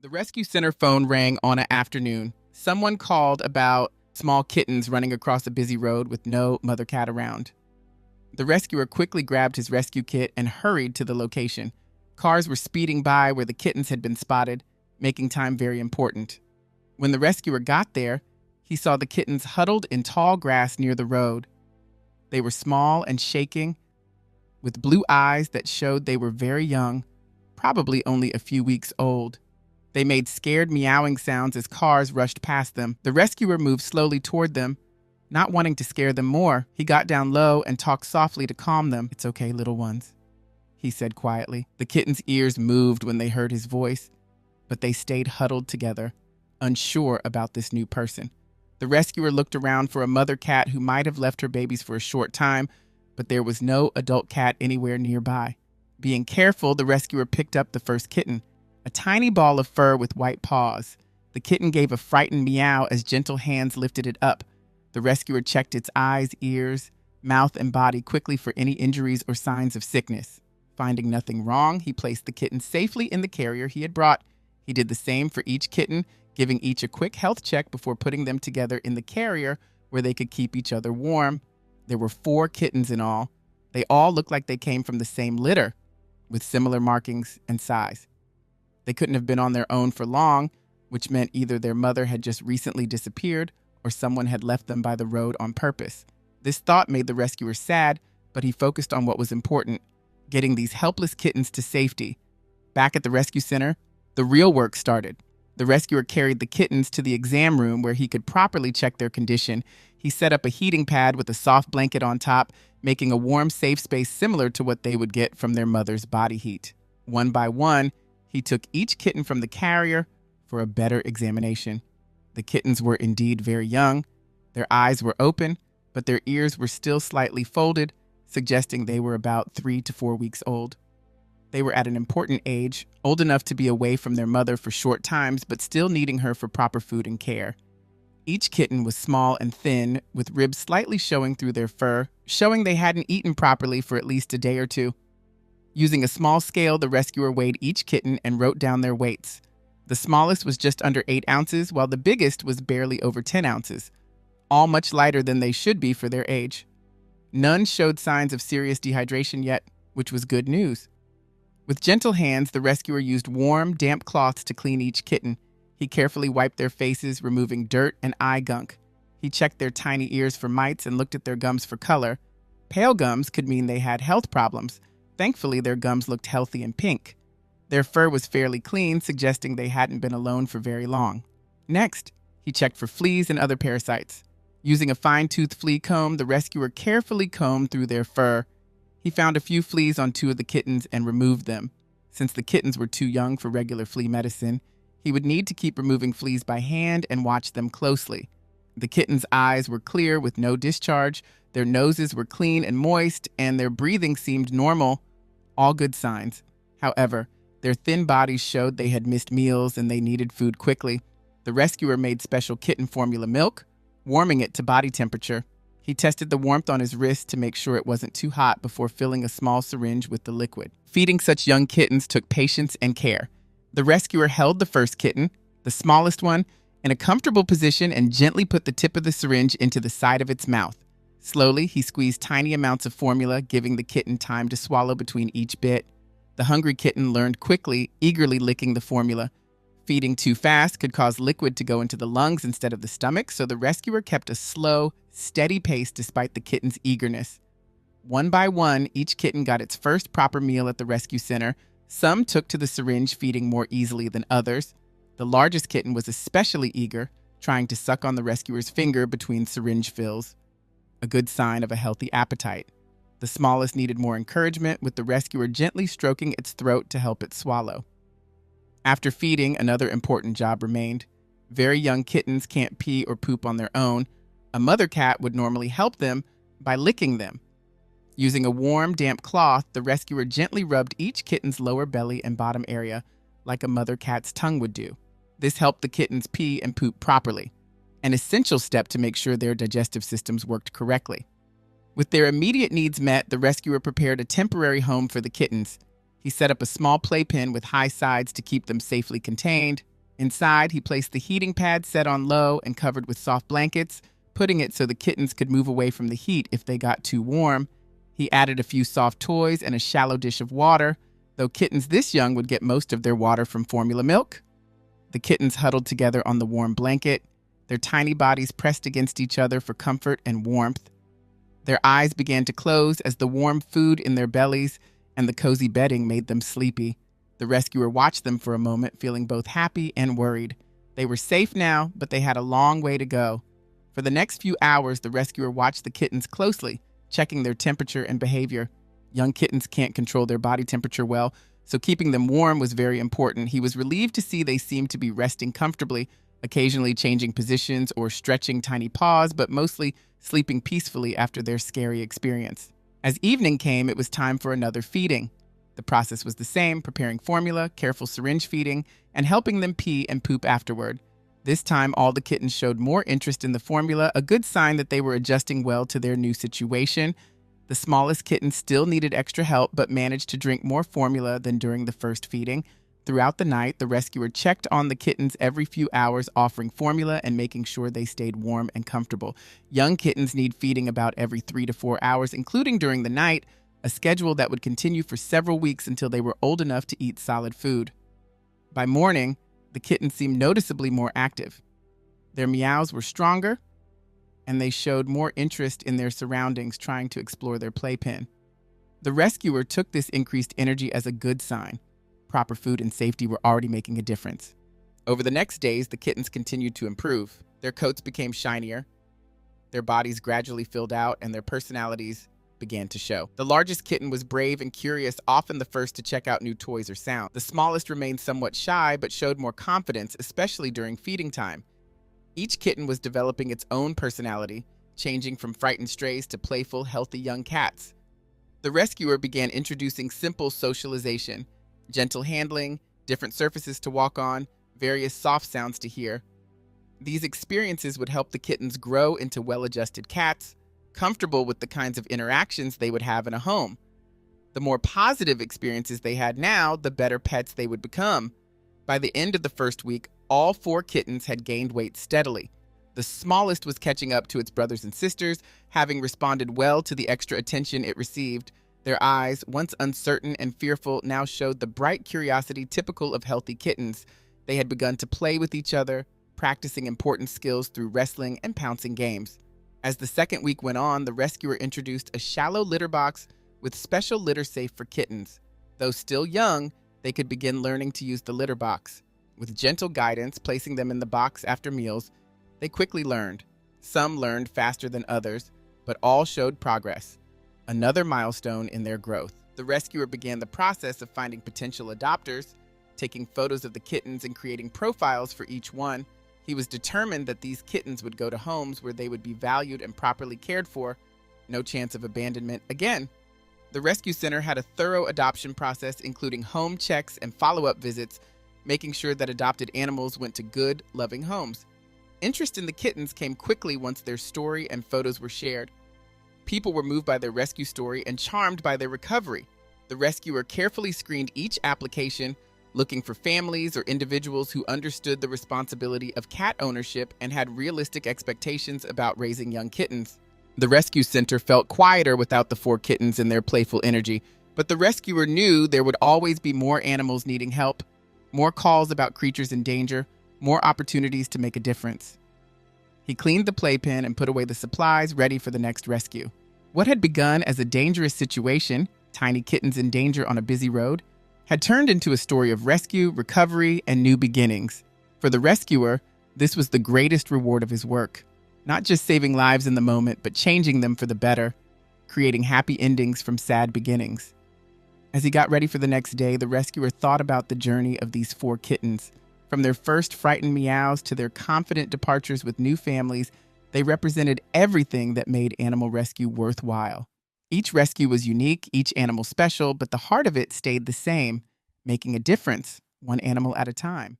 The rescue center phone rang on an afternoon. Someone called about small kittens running across a busy road with no mother cat around. The rescuer quickly grabbed his rescue kit and hurried to the location. Cars were speeding by where the kittens had been spotted, making time very important. When the rescuer got there, he saw the kittens huddled in tall grass near the road. They were small and shaking, with blue eyes that showed they were very young, probably only a few weeks old. They made scared meowing sounds as cars rushed past them. The rescuer moved slowly toward them, not wanting to scare them more. He got down low and talked softly to calm them. "It's okay, little ones," he said quietly. The kittens' ears moved when they heard his voice, but they stayed huddled together, unsure about this new person. The rescuer looked around for a mother cat who might have left her babies for a short time, but there was no adult cat anywhere nearby. Being careful, the rescuer picked up the first kitten, a tiny ball of fur with white paws. The kitten gave a frightened meow as gentle hands lifted it up. The rescuer checked its eyes, ears, mouth, and body quickly for any injuries or signs of sickness. Finding nothing wrong, he placed the kitten safely in the carrier he had brought. He did the same for each kitten, giving each a quick health check before putting them together in the carrier where they could keep each other warm. There were 4 kittens in all. They all looked like they came from the same litter, with similar markings and size. They couldn't have been on their own for long, which meant either their mother had just recently disappeared or someone had left them by the road on purpose. This thought made the rescuer sad, but he focused on what was important, getting these helpless kittens to safety. Back at the rescue center, the real work started. The rescuer carried the kittens to the exam room where he could properly check their condition. He set up a heating pad with a soft blanket on top, making a warm, safe space similar to what they would get from their mother's body heat. One by one, he took each kitten from the carrier for a better examination. The kittens were indeed very young. Their eyes were open, but their ears were still slightly folded, suggesting they were about 3 to 4 weeks old. They were at an important age, old enough to be away from their mother for short times, but still needing her for proper food and care. Each kitten was small and thin, with ribs slightly showing through their fur, showing they hadn't eaten properly for at least a day or two. Using a small scale, the rescuer weighed each kitten and wrote down their weights. The smallest was just under 8 ounces, while the biggest was barely over 10 ounces, all much lighter than they should be for their age. None showed signs of serious dehydration yet, which was good news. With gentle hands, the rescuer used warm, damp cloths to clean each kitten. He carefully wiped their faces, removing dirt and eye gunk. He checked their tiny ears for mites and looked at their gums for color. Pale gums could mean they had health problems. Thankfully, their gums looked healthy and pink. Their fur was fairly clean, suggesting they hadn't been alone for very long. Next, he checked for fleas and other parasites. Using a fine-toothed flea comb, the rescuer carefully combed through their fur. He found a few fleas on 2 of the kittens and removed them. Since the kittens were too young for regular flea medicine, he would need to keep removing fleas by hand and watch them closely. The kittens' eyes were clear with no discharge, their noses were clean and moist, and their breathing seemed normal. All good signs. However, their thin bodies showed they had missed meals and they needed food quickly. The rescuer made special kitten formula milk, warming it to body temperature. He tested the warmth on his wrist to make sure it wasn't too hot before filling a small syringe with the liquid. Feeding such young kittens took patience and care. The rescuer held the first kitten, the smallest one, in a comfortable position and gently put the tip of the syringe into the side of its mouth. Slowly, he squeezed tiny amounts of formula, giving the kitten time to swallow between each bit. The hungry kitten learned quickly, eagerly licking the formula. Feeding too fast could cause liquid to go into the lungs instead of the stomach, so the rescuer kept a slow, steady pace despite the kitten's eagerness. One by one, each kitten got its first proper meal at the rescue center. Some took to the syringe, feeding more easily than others. The largest kitten was especially eager, trying to suck on the rescuer's finger between syringe fills, a good sign of a healthy appetite. The smallest needed more encouragement, with the rescuer gently stroking its throat to help it swallow. After feeding, another important job remained. Very young kittens can't pee or poop on their own. A mother cat would normally help them by licking them. Using a warm, damp cloth, the rescuer gently rubbed each kitten's lower belly and bottom area like a mother cat's tongue would do. This helped the kittens pee and poop properly, an essential step to make sure their digestive systems worked correctly. With their immediate needs met, the rescuer prepared a temporary home for the kittens. He set up a small playpen with high sides to keep them safely contained. Inside, he placed the heating pad set on low and covered with soft blankets, putting it so the kittens could move away from the heat if they got too warm. He added a few soft toys and a shallow dish of water, though kittens this young would get most of their water from formula milk. The kittens huddled together on the warm blanket, their tiny bodies pressed against each other for comfort and warmth. Their eyes began to close as the warm food in their bellies and the cozy bedding made them sleepy. The rescuer watched them for a moment, feeling both happy and worried. They were safe now, but they had a long way to go. For the next few hours, the rescuer watched the kittens closely, checking their temperature and behavior. Young kittens can't control their body temperature well, so keeping them warm was very important. He was relieved to see they seemed to be resting comfortably, occasionally changing positions or stretching tiny paws, but mostly sleeping peacefully after their scary experience. As evening came, it was time for another feeding. The process was the same, preparing formula, careful syringe feeding, and helping them pee and poop afterward. This time, all the kittens showed more interest in the formula, a good sign that they were adjusting well to their new situation. The smallest kitten still needed extra help, but managed to drink more formula than during the first feeding. Throughout the night, the rescuer checked on the kittens every few hours, offering formula and making sure they stayed warm and comfortable. Young kittens need feeding about every 3 to 4 hours, including during the night, a schedule that would continue for several weeks until they were old enough to eat solid food. By morning, the kittens seemed noticeably more active. Their meows were stronger, and they showed more interest in their surroundings, trying to explore their playpen. The rescuer took this increased energy as a good sign. Proper food and safety were already making a difference. Over the next days, the kittens continued to improve. Their coats became shinier, their bodies gradually filled out, and their personalities began to show. The largest kitten was brave and curious, often the first to check out new toys or sounds. The smallest remained somewhat shy, but showed more confidence, especially during feeding time. Each kitten was developing its own personality, changing from frightened strays to playful, healthy young cats. The rescuer began introducing simple socialization, gentle handling, different surfaces to walk on, various soft sounds to hear. These experiences would help the kittens grow into well-adjusted cats, comfortable with the kinds of interactions they would have in a home. The more positive experiences they had now, the better pets they would become. By the end of the first week, all 4 kittens had gained weight steadily. The smallest was catching up to its brothers and sisters, having responded well to the extra attention it received. Their eyes, once uncertain and fearful, now showed the bright curiosity typical of healthy kittens. They had begun to play with each other, practicing important skills through wrestling and pouncing games. As the second week went on, the rescuer introduced a shallow litter box with special litter safe for kittens. Though still young, they could begin learning to use the litter box. With gentle guidance, placing them in the box after meals, they quickly learned. Some learned faster than others, but all showed progress. Another milestone in their growth. The rescuer began the process of finding potential adopters, taking photos of the kittens and creating profiles for each one. He was determined that these kittens would go to homes where they would be valued and properly cared for. No chance of abandonment again. The rescue center had a thorough adoption process, including home checks and follow-up visits, making sure that adopted animals went to good, loving homes. Interest in the kittens came quickly once their story and photos were shared. People were moved by their rescue story and charmed by their recovery. The rescuer carefully screened each application, looking for families or individuals who understood the responsibility of cat ownership and had realistic expectations about raising young kittens. The rescue center felt quieter without the 4 kittens and their playful energy, but the rescuer knew there would always be more animals needing help, more calls about creatures in danger, more opportunities to make a difference. He cleaned the playpen and put away the supplies, ready for the next rescue. What had begun as a dangerous situation, tiny kittens in danger on a busy road, had turned into a story of rescue, recovery, and new beginnings. For the rescuer, this was the greatest reward of his work. Not just saving lives in the moment, but changing them for the better, creating happy endings from sad beginnings. As he got ready for the next day, the rescuer thought about the journey of these 4 kittens. From their first frightened meows to their confident departures with new families, they represented everything that made animal rescue worthwhile. Each rescue was unique, each animal special, but the heart of it stayed the same, making a difference, one animal at a time.